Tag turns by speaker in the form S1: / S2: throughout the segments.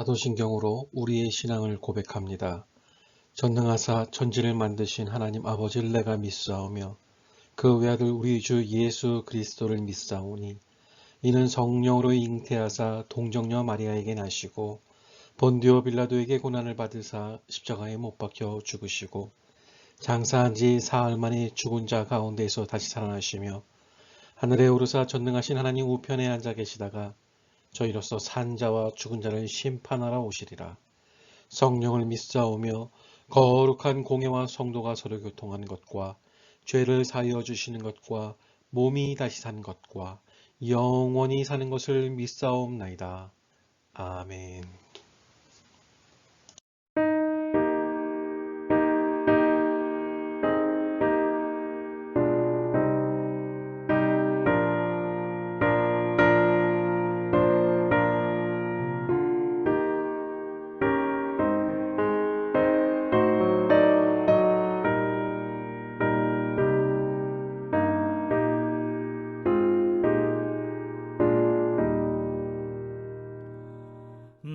S1: 사도신경으로 우리의 신앙을 고백합니다. 전능하사 천지를 만드신 하나님 아버지를 내가 믿사오며 그 외아들 우리 주 예수 그리스도를 믿사오니 이는 성령으로 잉태하사 동정녀 마리아에게 나시고 본디오 빌라도에게 고난을 받으사 십자가에 못 박혀 죽으시고 장사한 지 사흘 만에 죽은 자 가운데에서 다시 살아나시며 하늘에 오르사 전능하신 하나님 우편에 앉아 계시다가 저희로서 산 자와 죽은 자를 심판하러 오시리라. 성령을 믿사오며 거룩한 공예와 성도가 서로 교통하는 것과 죄를 사하여 주시는 것과 몸이 다시 산 것과 영원히 사는 것을 믿사옵나이다. 아멘.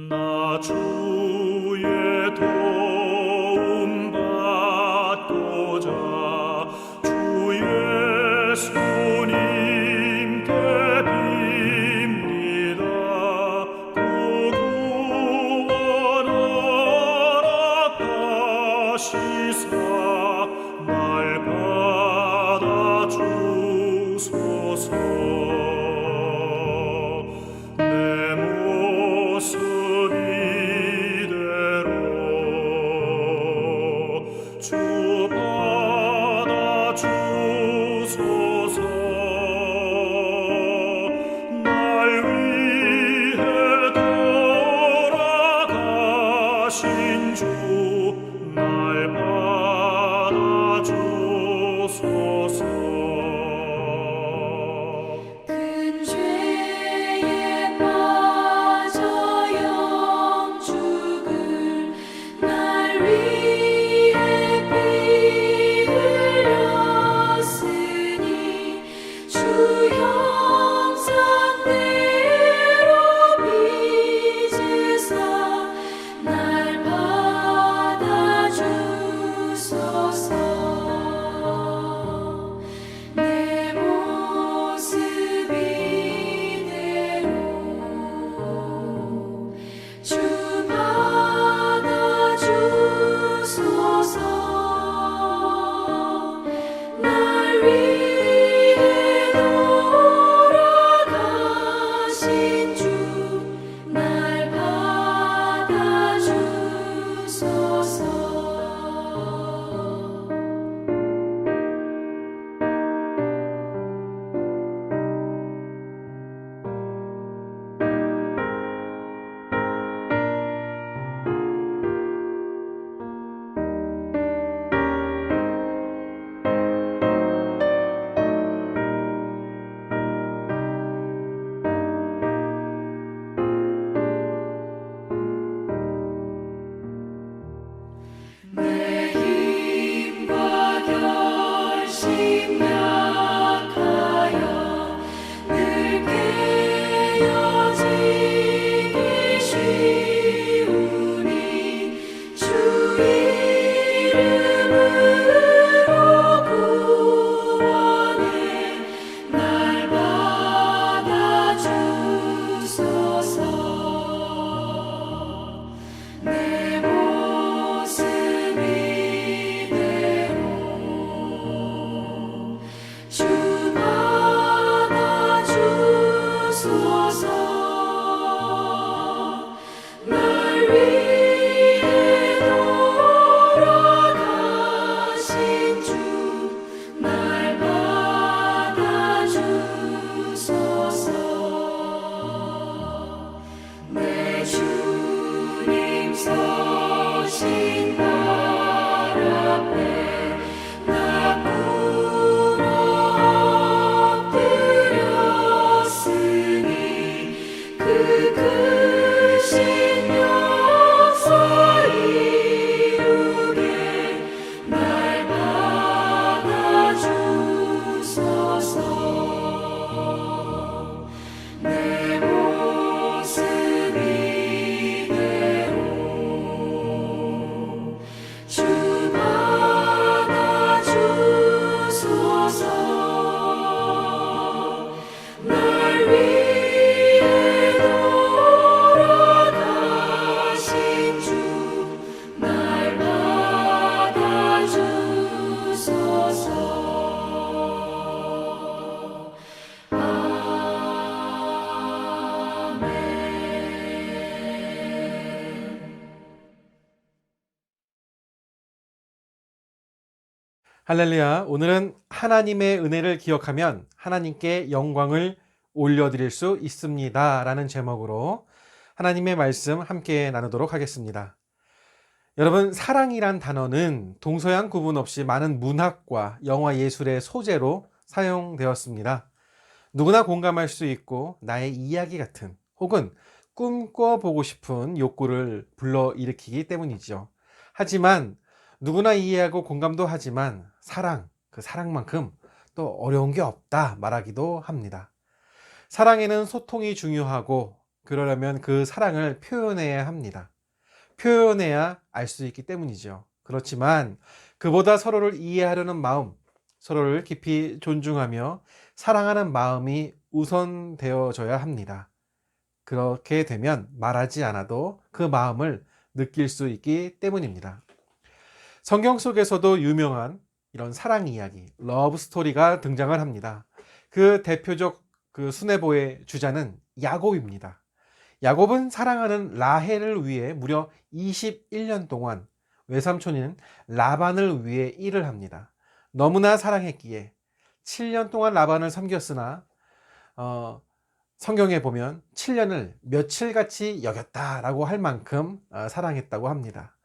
S2: 나 주의 도움 받고자 주 예수님께 빕니다. 그 구원하라 하시사 날 받아주소서.
S3: 내 모습이
S1: 할렐루야. 오늘은 하나님의 은혜를 기억하면 하나님께 영광을 올려드릴 수 있습니다. 라는 제목으로 하나님의 말씀 함께 나누도록 하겠습니다. 여러분, 사랑이란 단어는 동서양 구분 없이 많은 문학과 영화 예술의 소재로 사용되었습니다. 누구나 공감할 수 있고 나의 이야기 같은 혹은 꿈꿔보고 싶은 욕구를 불러일으키기 때문이죠. 하지만 누구나 이해하고 공감도 하지만 그 사랑만큼 또 어려운 게 없다 말하기도 합니다. 사랑에는 소통이 중요하고 그러려면 그 사랑을 표현해야 합니다. 표현해야 알 수 있기 때문이죠. 그렇지만 그보다 서로를 이해하려는 마음, 서로를 깊이 존중하며 사랑하는 마음이 우선되어져야 합니다. 그렇게 되면 말하지 않아도 그 마음을 느낄 수 있기 때문입니다. 성경 속에서도 유명한 이런 사랑 이야기, 러브 스토리가 등장을 합니다. 그 대표적 수뇌보의 주자는 야곱입니다. 야곱은 사랑하는 라헬을 위해 무려 21년 동안 외삼촌인 라반을 위해 일을 합니다. 너무나 사랑했기에 7년 동안 라반을 섬겼으나 성경에 보면 7년을 며칠같이 여겼다라고 할 만큼 사랑했다고 합니다.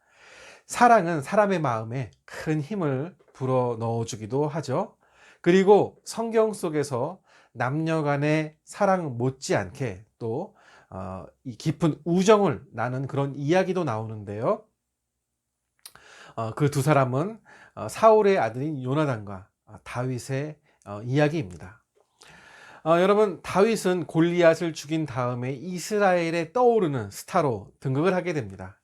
S1: 사랑은 사람의 마음에 큰 힘을 불어 넣어주기도 하죠. 그리고 성경 속에서 남녀 간의 사랑 못지않게 또 이 깊은 우정을 나눈 그런 이야기도 나오는데요. 그 두 사람은 사울의 아들인 요나단과 다윗의 이야기입니다. 여러분, 다윗은 골리앗을 죽인 다음에 이스라엘에 떠오르는 스타로 등극을 하게 됩니다.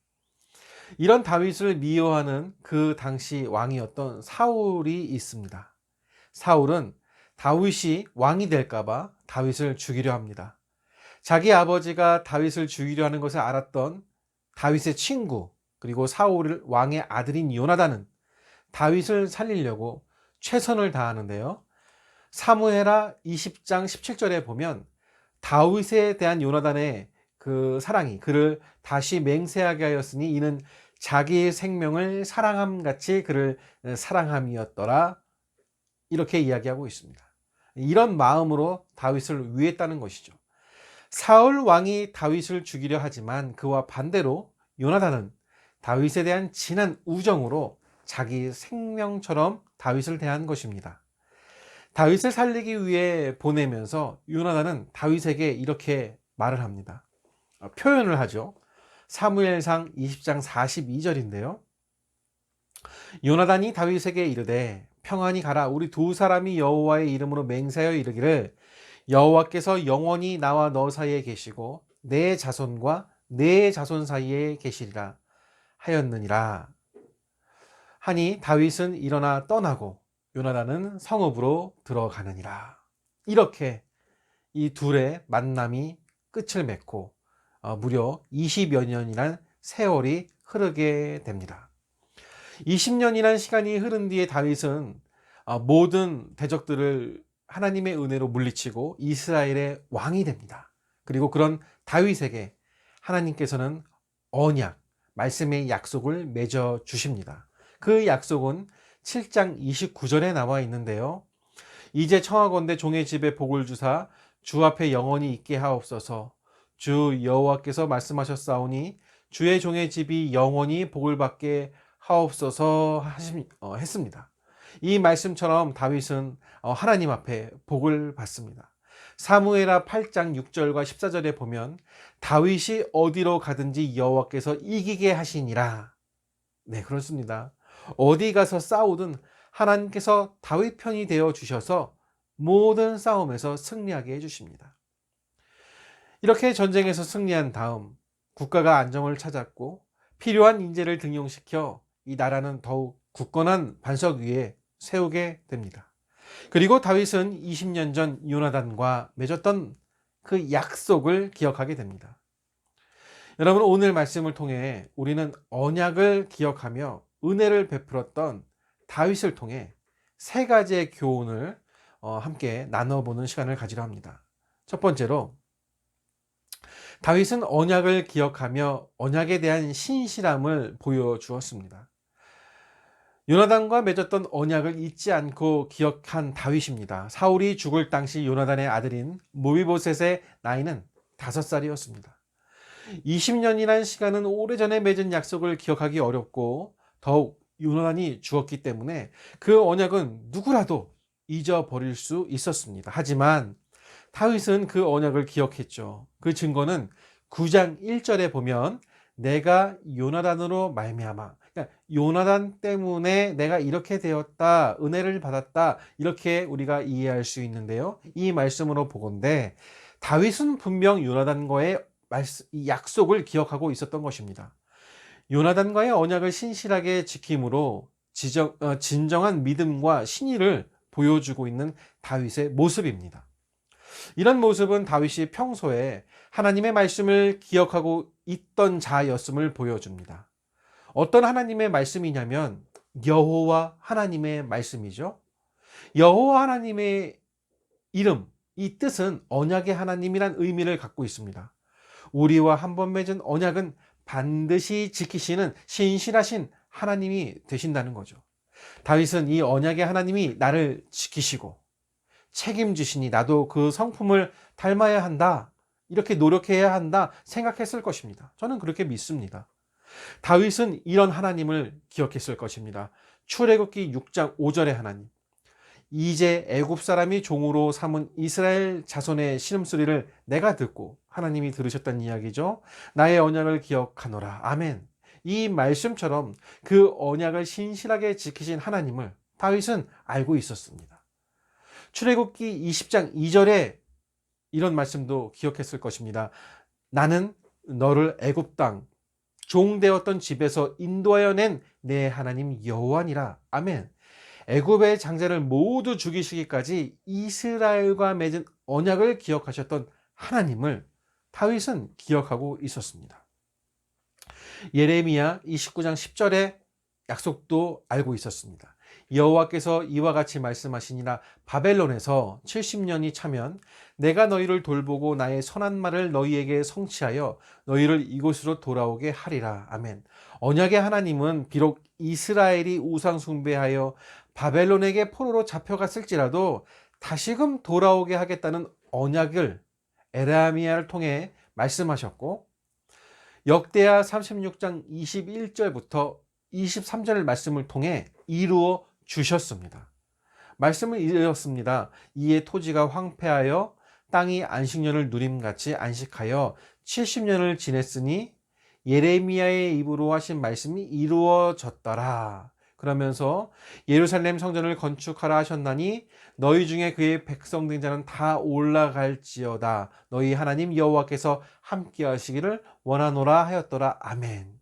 S1: 이런 다윗을 미워하는 그 당시 왕이었던 사울이 있습니다. 사울은 다윗이 왕이 될까봐 다윗을 죽이려 합니다. 자기 아버지가 다윗을 죽이려 하는 것을 알았던 다윗의 친구 그리고 사울 왕의 아들인 요나단은 다윗을 살리려고 최선을 다하는데요. 사무엘하 20장 17절에 보면 다윗에 대한 요나단의 그 사랑이 그를 다시 맹세하게 하였으니 이는 자기의 생명을 사랑함 같이 그를 사랑함이었더라, 이렇게 이야기하고 있습니다. 이런 마음으로 다윗을 위했다는 것이죠. 사울 왕이 다윗을 죽이려 하지만 그와 반대로 요나단은 다윗에 대한 진한 우정으로 자기 생명처럼 다윗을 대한 것입니다. 다윗을 살리기 위해 보내면서 요나단은 다윗에게 이렇게 말을 합니다. 표현을 하죠. 사무엘상 20장 42절인데요. 요나단이 다윗에게 이르되 평안히 가라. 우리 두 사람이 여호와의 이름으로 맹세하여 이르기를 여호와께서 영원히 나와 너 사이에 계시고 내 자손과 내 자손 사이에 계시리라 하였느니라 하니 다윗은 일어나 떠나고 요나단은 성읍으로 들어가느니라. 이렇게 이 둘의 만남이 끝을 맺고 무려 20여 년이란 세월이 흐르게 됩니다. 20년이란 시간이 흐른 뒤에 다윗은 모든 대적들을 하나님의 은혜로 물리치고 이스라엘의 왕이 됩니다. 그리고 그런 다윗에게 하나님께서는 언약, 말씀의 약속을 맺어 주십니다. 그 약속은 7장 29절에 나와 있는데요. 이제 청하건대 종의 집에 복을 주사 주 앞에 영원히 있게 하옵소서. 주 여호와께서 말씀하셨사오니 주의 종의 집이 영원히 복을 받게 하옵소서 했습니다. 이 말씀처럼 다윗은 하나님 앞에 복을 받습니다. 사무엘하 8장 6절과 14절에 보면 다윗이 어디로 가든지 여호와께서 이기게 하시니라. 네, 그렇습니다. 어디 가서 싸우든 하나님께서 다윗 편이 되어 주셔서 모든 싸움에서 승리하게 해주십니다. 이렇게 전쟁에서 승리한 다음 국가가 안정을 찾았고 필요한 인재를 등용시켜 이 나라는 더욱 굳건한 반석 위에 세우게 됩니다. 그리고 다윗은 20년 전 요나단과 맺었던 그 약속을 기억하게 됩니다. 여러분, 오늘 말씀을 통해 우리는 언약을 기억하며 은혜를 베풀었던 다윗을 통해 세 가지의 교훈을 함께 나눠보는 시간을 가지려 합니다. 첫 번째로, 다윗은 언약을 기억하며 언약에 대한 신실함을 보여주었습니다. 요나단과 맺었던 언약을 잊지 않고 기억한 다윗입니다. 사울이 죽을 당시 요나단의 아들인 모비보셋의 나이는 5살이었습니다. 20년이라는 시간은 오래전에 맺은 약속을 기억하기 어렵고 더욱 요나단이 죽었기 때문에 그 언약은 누구라도 잊어버릴 수 있었습니다. 하지만 다윗은 그 언약을 기억했죠. 그 증거는 9장 1절에 보면 내가 요나단으로 말미암아, 그러니까 요나단 때문에 내가 이렇게 되었다, 은혜를 받았다, 이렇게 우리가 이해할 수 있는데요. 이 말씀으로 보건대 다윗은 분명 요나단과의 이 약속을 기억하고 있었던 것입니다. 요나단과의 언약을 신실하게 지킴으로 진정한 믿음과 신의를 보여주고 있는 다윗의 모습입니다. 이런 모습은 다윗이 평소에 하나님의 말씀을 기억하고 있던 자였음을 보여줍니다. 어떤 하나님의 말씀이냐면 여호와 하나님의 말씀이죠. 여호와 하나님의 이름, 이 뜻은 언약의 하나님이란 의미를 갖고 있습니다. 우리와 한 번 맺은 언약은 반드시 지키시는 신실하신 하나님이 되신다는 거죠. 다윗은 이 언약의 하나님이 나를 지키시고 책임지시니 나도 그 성품을 닮아야 한다, 이렇게 노력해야 한다 생각했을 것입니다. 저는 그렇게 믿습니다. 다윗은 이런 하나님을 기억했을 것입니다. 출애굽기 6장 5절의 하나님, 이제 애굽 사람이 종으로 삼은 이스라엘 자손의 신음소리를 내가 듣고, 하나님이 들으셨다는 이야기죠. 나의 언약을 기억하노라. 아멘. 이 말씀처럼 그 언약을 신실하게 지키신 하나님을 다윗은 알고 있었습니다. 출애굽기 20장 2절에 이런 말씀도 기억했을 것입니다. 나는 너를 애굽 땅 종되었던 집에서 인도하여 낸 내 하나님 여호와니라. 아멘. 애굽의 장자를 모두 죽이시기까지 이스라엘과 맺은 언약을 기억하셨던 하나님을 다윗은 기억하고 있었습니다. 예레미야 29장 10절의 약속도 알고 있었습니다. 여호와께서 이와 같이 말씀하시니라. 바벨론에서 70년이 차면 내가 너희를 돌보고 나의 선한 말을 너희에게 성취하여 너희를 이곳으로 돌아오게 하리라. 아멘. 언약의 하나님은 비록 이스라엘이 우상 숭배하여 바벨론에게 포로로 잡혀갔을지라도 다시금 돌아오게 하겠다는 언약을 에레미야를 통해 말씀하셨고, 역대하 36장 21절부터 23절 말씀을 통해 이루어 주셨습니다. 말씀을 이루었습니다. 이에 토지가 황폐하여 땅이 안식년을 누림같이 안식하여 70년을 지냈으니 예레미야의 입으로 하신 말씀이 이루어졌더라. 그러면서 예루살렘 성전을 건축하라 하셨나니 너희 중에 그의 백성 된 자는 다 올라갈지어다. 너희 하나님 여호와께서 함께 하시기를 원하노라 하였더라. 아멘.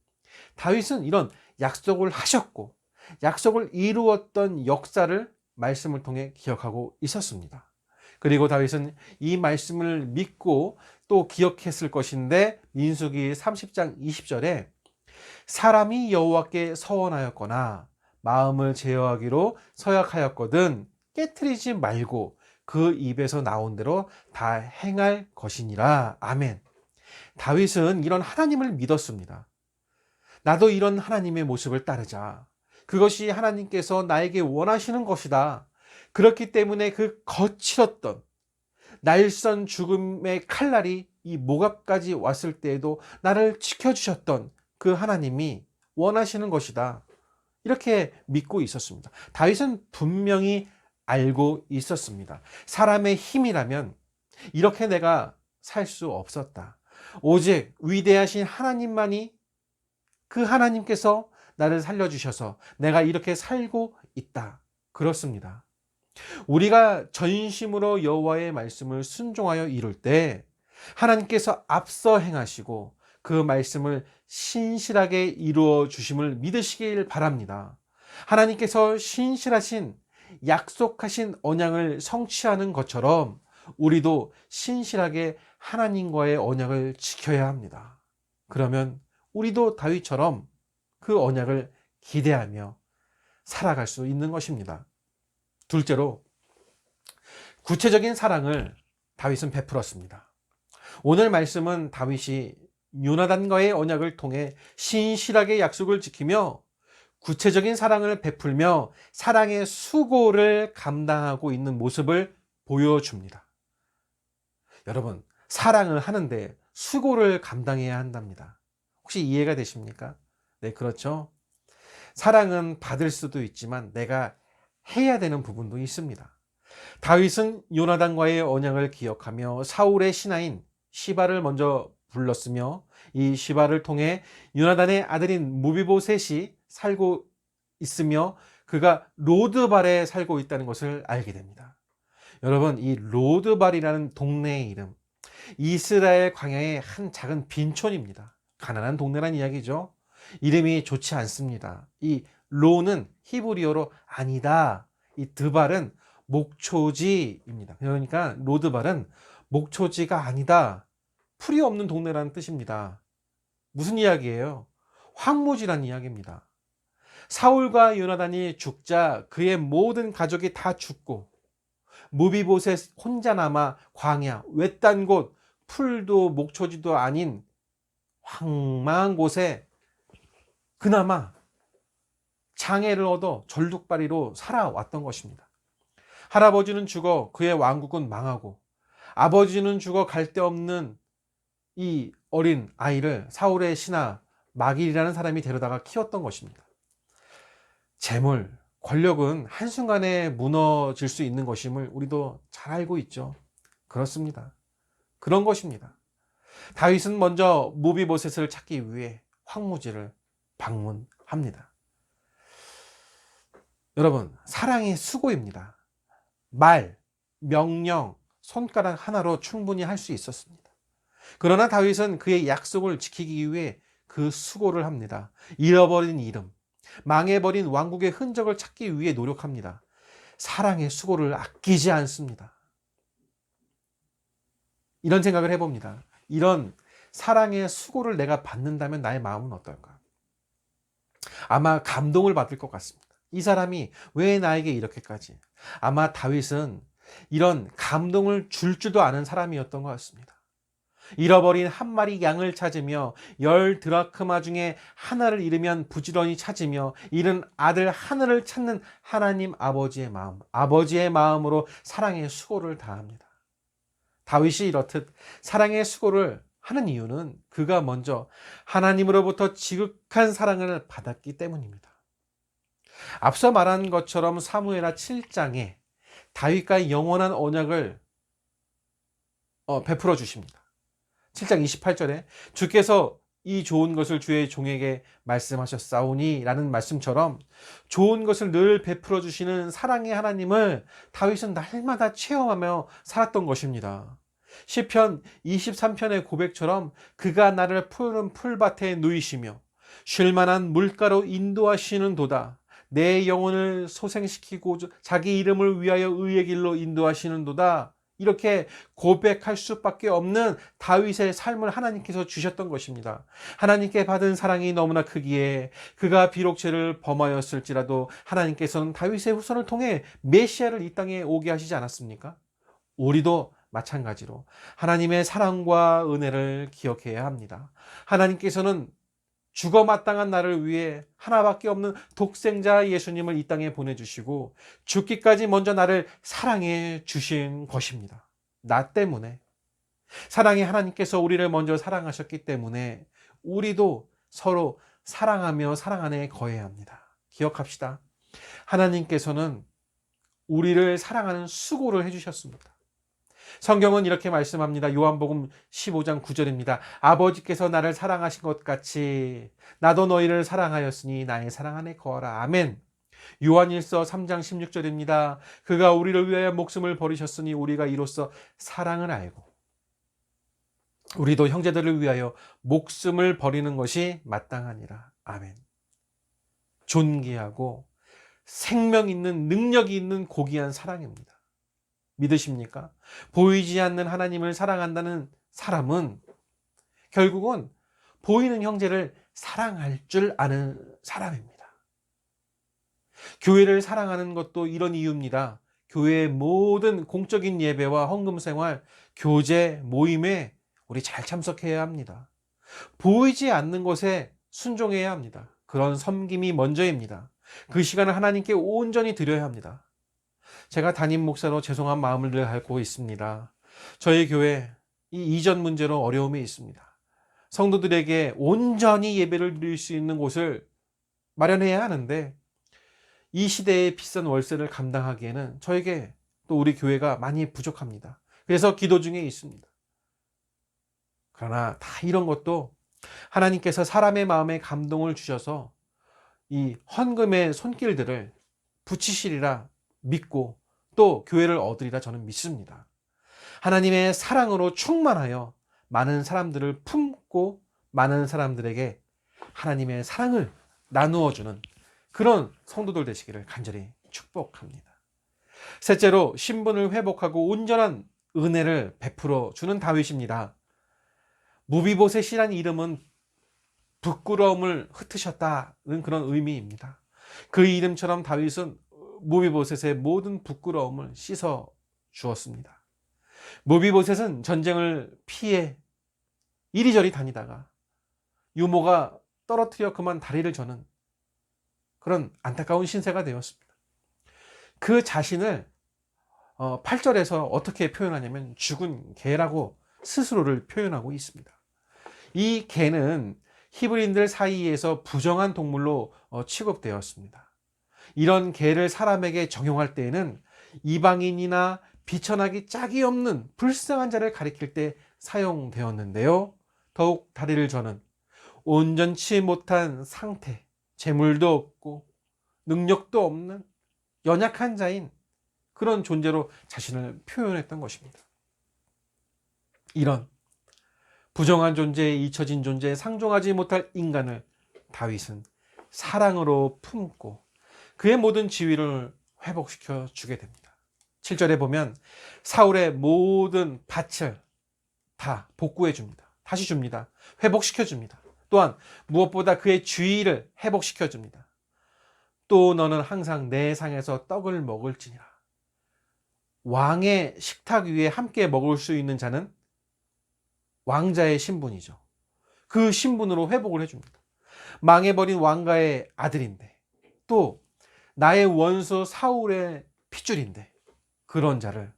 S1: 다윗은 이런 약속을 하셨고 약속을 이루었던 역사를 말씀을 통해 기억하고 있었습니다. 그리고 다윗은 이 말씀을 믿고 또 기억했을 것인데, 민수기 30장 20절에 사람이 여호와께 서원하였거나 마음을 제어하기로 서약하였거든 깨트리지 말고 그 입에서 나온 대로 다 행할 것이니라. 아멘. 다윗은 이런 하나님을 믿었습니다. 나도 이런 하나님의 모습을 따르자. 그것이 하나님께서 나에게 원하시는 것이다. 그렇기 때문에 그 거칠었던 날선 죽음의 칼날이 이 목 앞까지 왔을 때에도 나를 지켜주셨던 그 하나님이 원하시는 것이다. 이렇게 믿고 있었습니다. 다윗은 분명히 알고 있었습니다. 사람의 힘이라면 이렇게 내가 살 수 없었다. 오직 위대하신 하나님만이, 그 하나님께서 나를 살려주셔서 내가 이렇게 살고 있다. 그렇습니다. 우리가 전심으로 여호와의 말씀을 순종하여 이룰 때 하나님께서 앞서 행하시고 그 말씀을 신실하게 이루어 주심을 믿으시길 바랍니다. 하나님께서 신실하신 약속하신 언약을 성취하는 것처럼 우리도 신실하게 하나님과의 언약을 지켜야 합니다. 그러면 우리도 다윗처럼 그 언약을 기대하며 살아갈 수 있는 것입니다. 둘째로, 구체적인 사랑을 다윗은 베풀었습니다. 오늘 말씀은 다윗이 요나단과의 언약을 통해 신실하게 약속을 지키며 구체적인 사랑을 베풀며 사랑의 수고를 감당하고 있는 모습을 보여줍니다. 여러분, 사랑을 하는데 수고를 감당해야 한답니다. 혹시 이해가 되십니까? 네, 그렇죠. 사랑은 받을 수도 있지만 내가 해야 되는 부분도 있습니다. 다윗은 요나단과의 언약을 기억하며 사울의 신하인 시바를 먼저 불렀으며 이 시바를 통해 요나단의 아들인 무비보셋이 살고 있으며 그가 로드발에 살고 있다는 것을 알게 됩니다. 여러분, 이 로드발이라는 동네의 이름, 이스라엘 광야의 한 작은 빈촌입니다. 가난한 동네란 이야기죠. 이름이 좋지 않습니다. 이 로는 히브리어로 아니다, 이 드발은 목초지입니다. 그러니까 로드발은 목초지가 아니다, 풀이 없는 동네라는 뜻입니다. 무슨 이야기예요? 황무지란 이야기입니다. 사울과 요나단이 죽자 그의 모든 가족이 다 죽고 무비보셋 혼자 남아 광야 외딴 곳, 풀도 목초지도 아닌 황망한 곳에 그나마 장애를 얻어 절뚝발이로 살아왔던 것입니다. 할아버지는 죽어 그의 왕국은 망하고 아버지는 죽어 갈 데 없는 이 어린 아이를 사울의 신하 마길이라는 사람이 데려다가 키웠던 것입니다. 재물, 권력은 한순간에 무너질 수 있는 것임을 우리도 잘 알고 있죠. 그렇습니다. 그런 것입니다. 다윗은 먼저 무비보셋을 찾기 위해 황무지를 방문합니다. 여러분, 사랑의 수고입니다. 말, 명령, 손가락 하나로 충분히 할 수 있었습니다. 그러나 다윗은 그의 약속을 지키기 위해 그 수고를 합니다. 잃어버린 이름, 망해버린 왕국의 흔적을 찾기 위해 노력합니다. 사랑의 수고를 아끼지 않습니다. 이런 생각을 해봅니다. 이런 사랑의 수고를 내가 받는다면 나의 마음은 어떨까? 아마 감동을 받을 것 같습니다. 이 사람이 왜 나에게 이렇게까지? 아마 다윗은 이런 감동을 줄 줄도 아는 사람이었던 것 같습니다. 잃어버린 한 마리 양을 찾으며 10 드라크마 중에 하나를 잃으면 부지런히 찾으며 잃은 아들 하나를 찾는 하나님 아버지의 마음, 아버지의 마음으로 사랑의 수고를 다합니다. 다윗이 이렇듯 사랑의 수고를 하는 이유는 그가 먼저 하나님으로부터 지극한 사랑을 받았기 때문입니다. 앞서 말한 것처럼 사무엘하 7장에 다윗과 영원한 언약을 베풀어 주십니다. 7장 28절에 주께서 이 좋은 것을 주의 종에게 말씀하셨사오니 라는 말씀처럼 좋은 것을 늘 베풀어 주시는 사랑의 하나님을 다윗은 날마다 체험하며 살았던 것입니다. 시편 23편의 고백처럼 그가 나를 푸른 풀밭에 누이시며 쉴만한 물가로 인도하시는 도다. 내 영혼을 소생시키고 자기 이름을 위하여 의의 길로 인도하시는 도다. 이렇게 고백할 수밖에 없는 다윗의 삶을 하나님께서 주셨던 것입니다. 하나님께 받은 사랑이 너무나 크기에 그가 비록 죄를 범하였을지라도 하나님께서는 다윗의 후손을 통해 메시아를 이 땅에 오게 하시지 않았습니까? 우리도 마찬가지로 하나님의 사랑과 은혜를 기억해야 합니다. 하나님께서는 죽어 마땅한 나를 위해 하나밖에 없는 독생자 예수님을 이 땅에 보내주시고 죽기까지 먼저 나를 사랑해 주신 것입니다. 나 때문에. 사랑의 하나님께서 우리를 먼저 사랑하셨기 때문에 우리도 서로 사랑하며 사랑 안에 거해야 합니다. 기억합시다. 하나님께서는 우리를 사랑하는 수고를 해주셨습니다. 성경은 이렇게 말씀합니다. 요한복음 15장 9절입니다. 아버지께서 나를 사랑하신 것 같이 나도 너희를 사랑하였으니 나의 사랑 안에 거하라. 아멘. 요한일서 3장 16절입니다. 그가 우리를 위하여 목숨을 버리셨으니 우리가 이로써 사랑을 알고 우리도 형제들을 위하여 목숨을 버리는 것이 마땅하니라. 아멘. 존귀하고 생명 있는 능력이 있는 고귀한 사랑입니다. 믿으십니까? 보이지 않는 하나님을 사랑한다는 사람은 결국은 보이는 형제를 사랑할 줄 아는 사람입니다. 교회를 사랑하는 것도 이런 이유입니다. 교회의 모든 공적인 예배와 헌금 생활, 교제, 모임에 우리 잘 참석해야 합니다. 보이지 않는 것에 순종해야 합니다.
S3: 그런 섬김이 먼저입니다. 그 시간을 하나님께 온전히 드려야 합니다. 제가 담임 목사로 죄송한 마음을 늘 갖고 있습니다. 저희 교회 이 이전 문제로 어려움이 있습니다. 성도들에게 온전히 예배를 드릴 수 있는 곳을 마련해야 하는데 이 시대의 비싼 월세를 감당하기에는 저에게 또 우리 교회가 많이 부족합니다. 그래서 기도 중에 있습니다. 그러나 다 이런 것도 하나님께서 사람의 마음에 감동을 주셔서 이 헌금의 손길들을 붙이시리라 믿고 또 교회를 얻으리라 저는 믿습니다. 하나님의 사랑으로 충만하여 많은 사람들을 품고 많은 사람들에게 하나님의 사랑을 나누어주는 그런 성도들 되시기를 간절히 축복합니다. 셋째로 신분을 회복하고 온전한 은혜를 베풀어 주는 다윗입니다. 무비보셋이란 이름은 부끄러움을 흩으셨다는 그런 의미입니다. 그 이름처럼 다윗은 무비보셋의 모든 부끄러움을 씻어 주었습니다. 무비보셋은 전쟁을 피해 이리저리 다니다가 유모가 떨어뜨려 그만 다리를 저는 그런 안타까운 신세가 되었습니다. 그 자신을 8절에서 어떻게 표현하냐면 죽은 개라고 스스로를 표현하고 있습니다. 이 개는 히브리인들 사이에서 부정한 동물로 취급되었습니다. 이런 개를 사람에게 적용할 때에는 이방인이나 비천하기 짝이 없는 불쌍한 자를 가리킬 때 사용되었는데요. 더욱 다리를 저는 온전치 못한 상태, 재물도 없고 능력도 없는 연약한 자인 그런 존재로 자신을 표현했던 것입니다. 이런 부정한 존재에 잊혀진 존재에 상종하지 못할 인간을 다윗은 사랑으로 품고 그의 모든 지위를 회복시켜 주게 됩니다. 7절에 보면 사울의 모든 밭을 다 복구해 줍니다. 다시 줍니다. 회복시켜 줍니다. 또한 무엇보다 그의 주의를 회복시켜 줍니다. 또 너는 항상 내 상에서 떡을 먹을지니라. 왕의 식탁 위에 함께 먹을 수 있는 자는 왕자의 신분이죠. 그 신분으로 회복을 해줍니다. 망해버린 왕가의 아들인데 또 나의 원수 사울의 핏줄인데 그런 자를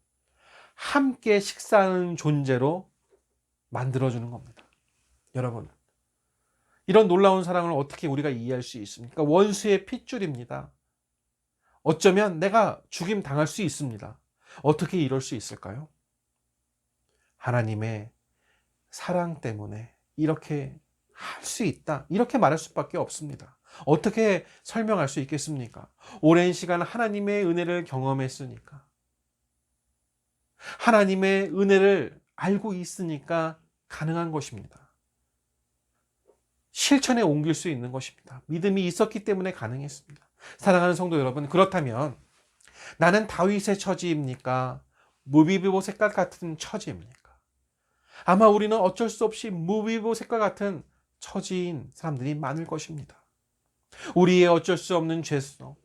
S3: 함께 식사하는 존재로 만들어주는 겁니다. 여러분, 이런 놀라운 사랑을 어떻게 우리가 이해할 수 있습니까? 원수의 핏줄입니다. 어쩌면 내가 죽임 당할 수 있습니다. 어떻게 이럴 수 있을까요? 하나님의 사랑 때문에 이렇게 할 수 있다. 이렇게 말할 수밖에 없습니다. 어떻게 설명할 수 있겠습니까? 오랜 시간 하나님의 은혜를 경험했으니까. 하나님의 은혜를 알고 있으니까 가능한 것입니다. 실천에 옮길 수 있는 것입니다. 믿음이 있었기 때문에 가능했습니다. 사랑하는 성도 여러분, 그렇다면 나는 다윗의 처지입니까? 무비보셋과 같은 처지입니까? 아마 우리는 어쩔 수 없이 무비보셋과 같은 처지인 사람들이 많을 것입니다. 우리의 어쩔 수 없는 죄성,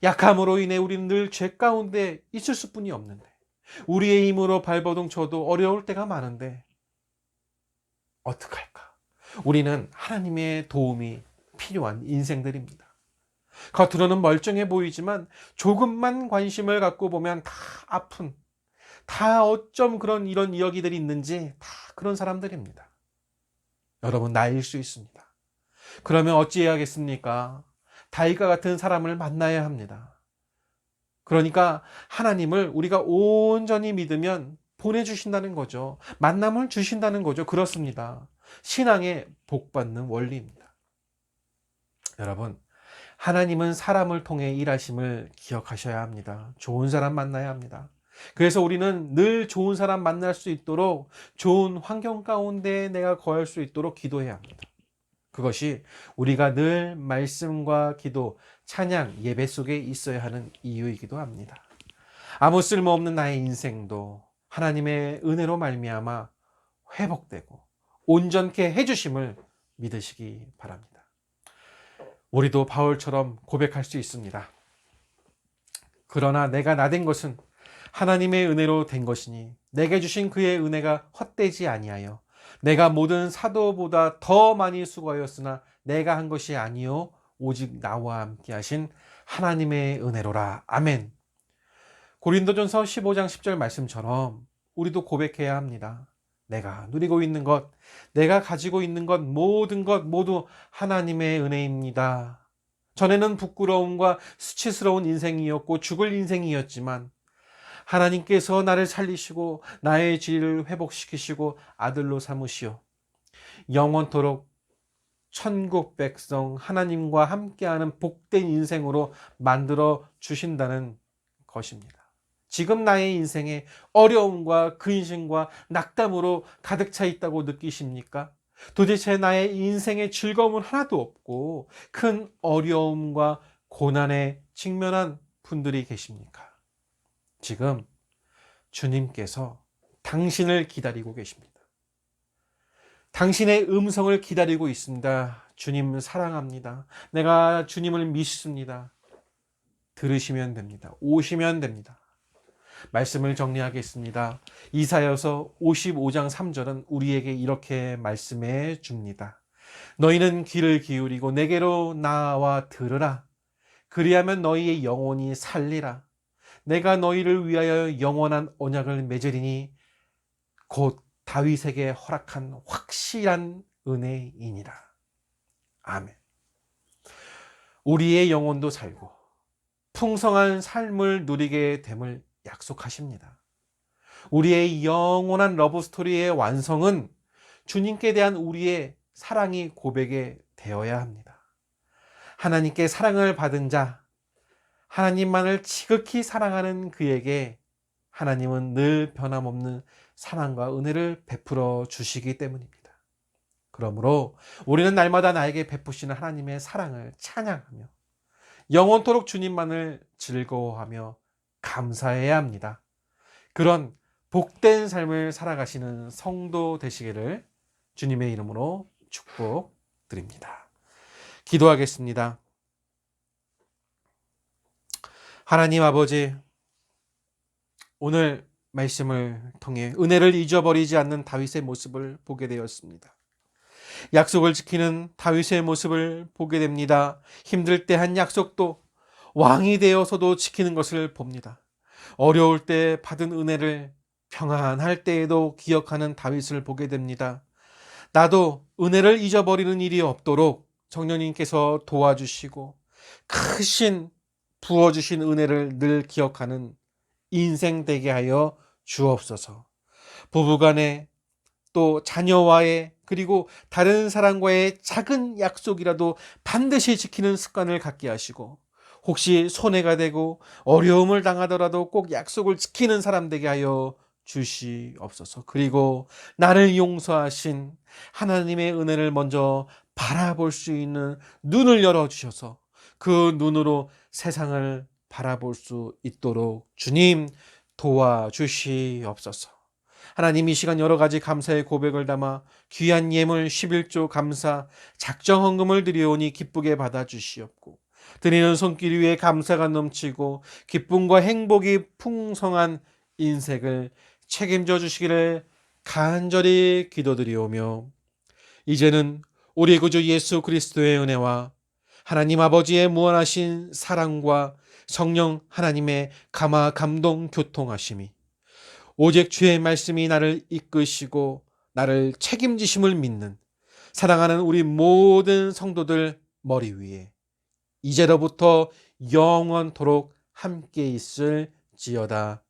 S3: 약함으로 인해 우리는 늘 죄 가운데 있을 수뿐이 없는데 우리의 힘으로 발버둥 쳐도 어려울 때가 많은데 어떡할까? 우리는 하나님의 도움이 필요한 인생들입니다. 겉으로는 멀쩡해 보이지만 조금만 관심을 갖고 보면 다 아픈, 다 어쩜 그런 이런 이야기들이 있는지 다 그런 사람들입니다. 여러분, 나일 수 있습니다. 그러면 어찌해야겠습니까? 다윗과 같은 사람을 만나야 합니다. 그러니까 하나님을 우리가 온전히 믿으면 보내주신다는 거죠. 만남을 주신다는 거죠. 그렇습니다. 신앙의 복받는 원리입니다. 여러분, 하나님은 사람을 통해 일하심을 기억하셔야 합니다. 좋은 사람 만나야 합니다. 그래서 우리는 늘 좋은 사람 만날 수 있도록 좋은 환경 가운데 내가 거할 수 있도록 기도해야 합니다. 그것이 우리가 늘 말씀과 기도, 찬양, 예배 속에 있어야 하는 이유이기도 합니다. 아무 쓸모없는 나의 인생도 하나님의 은혜로 말미암아 회복되고 온전케 해주심을 믿으시기 바랍니다. 우리도 바울처럼 고백할 수 있습니다. 그러나 내가 나된 것은 하나님의 은혜로 된 것이니 내게 주신 그의 은혜가 헛되지 아니하여 내가 모든 사도보다 더 많이 수고하였으나 내가 한 것이 아니요 오직 나와 함께 하신 하나님의 은혜로라. 아멘. 고린도전서 15장 10절 말씀처럼 우리도 고백해야 합니다. 내가 누리고 있는 것, 내가 가지고 있는 것, 모든 것 모두 하나님의 은혜입니다. 전에는 부끄러움과 수치스러운 인생이었고 죽을 인생이었지만 하나님께서 나를 살리시고 나의 지위를 회복시키시고 아들로 삼으시어 영원토록 천국 백성 하나님과 함께하는 복된 인생으로 만들어 주신다는 것입니다. 지금 나의 인생에 어려움과 근심과 낙담으로 가득 차 있다고 느끼십니까? 도대체 나의 인생에 즐거움은 하나도 없고 큰 어려움과 고난에 직면한 분들이 계십니까? 지금 주님께서 당신을 기다리고 계십니다. 당신의 음성을 기다리고 있습니다. 주님 사랑합니다. 내가 주님을 믿습니다. 들으시면 됩니다. 오시면 됩니다. 말씀을 정리하겠습니다. 이사야서 55장 3절은 우리에게 이렇게 말씀해 줍니다. 너희는 귀를 기울이고 내게로 나와 들으라. 그리하면 너희의 영혼이 살리라. 내가 너희를 위하여 영원한 언약을 맺으리니 곧 다윗에게 허락한 확실한 은혜이니라. 아멘. 우리의 영혼도 살고 풍성한 삶을 누리게 됨을 약속하십니다. 우리의 영원한 러브스토리의 완성은 주님께 대한 우리의 사랑이 고백이 되어야 합니다. 하나님께 사랑을 받은 자, 하나님만을 지극히 사랑하는 그에게 하나님은 늘 변함없는 사랑과 은혜를 베풀어 주시기 때문입니다. 그러므로 우리는 날마다 나에게 베푸시는 하나님의 사랑을 찬양하며 영원토록 주님만을 즐거워하며 감사해야 합니다. 그런 복된 삶을 살아가시는 성도 되시기를 주님의 이름으로 축복드립니다. 기도하겠습니다. 하나님 아버지, 오늘 말씀을 통해 은혜를 잊어버리지 않는 다윗의 모습을 보게 되었습니다. 약속을 지키는 다윗의 모습을 보게 됩니다. 힘들 때 한 약속도 왕이 되어서도 지키는 것을 봅니다. 어려울 때 받은 은혜를 평안할 때에도 기억하는 다윗을 보게 됩니다. 나도 은혜를 잊어버리는 일이 없도록 성령님께서 도와주시고 크신 부어주신 은혜를 늘 기억하는 인생 되게 하여 주옵소서. 부부간에 또 자녀와의 그리고 다른 사람과의 작은 약속이라도 반드시 지키는 습관을 갖게 하시고 혹시 손해가 되고 어려움을 당하더라도 꼭 약속을 지키는 사람 되게 하여 주시옵소서. 그리고 나를 용서하신 하나님의 은혜를 먼저 바라볼 수 있는 눈을 열어주셔서 그 눈으로 세상을 바라볼 수 있도록 주님 도와주시옵소서. 하나님, 이 시간 여러 가지 감사의 고백을 담아 귀한 예물 11조 감사 작정 헌금을 드리오니 기쁘게 받아주시옵고 드리는 손길 위에 감사가 넘치고 기쁨과 행복이 풍성한 인생을 책임져 주시기를 간절히 기도드리오며 이제는 우리 구주 예수 그리스도의 은혜와 하나님 아버지의 무한하신 사랑과 성령 하나님의 감화 감동 교통하심이 오직 주의 말씀이 나를 이끄시고 나를 책임지심을 믿는 사랑하는 우리 모든 성도들 머리 위에 이제로부터 영원토록 함께 있을지어다.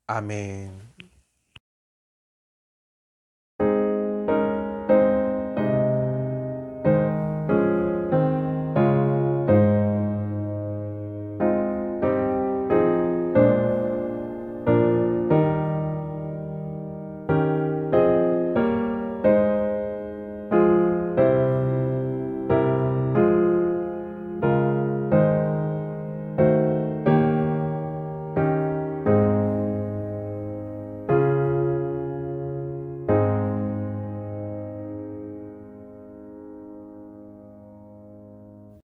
S3: 아멘.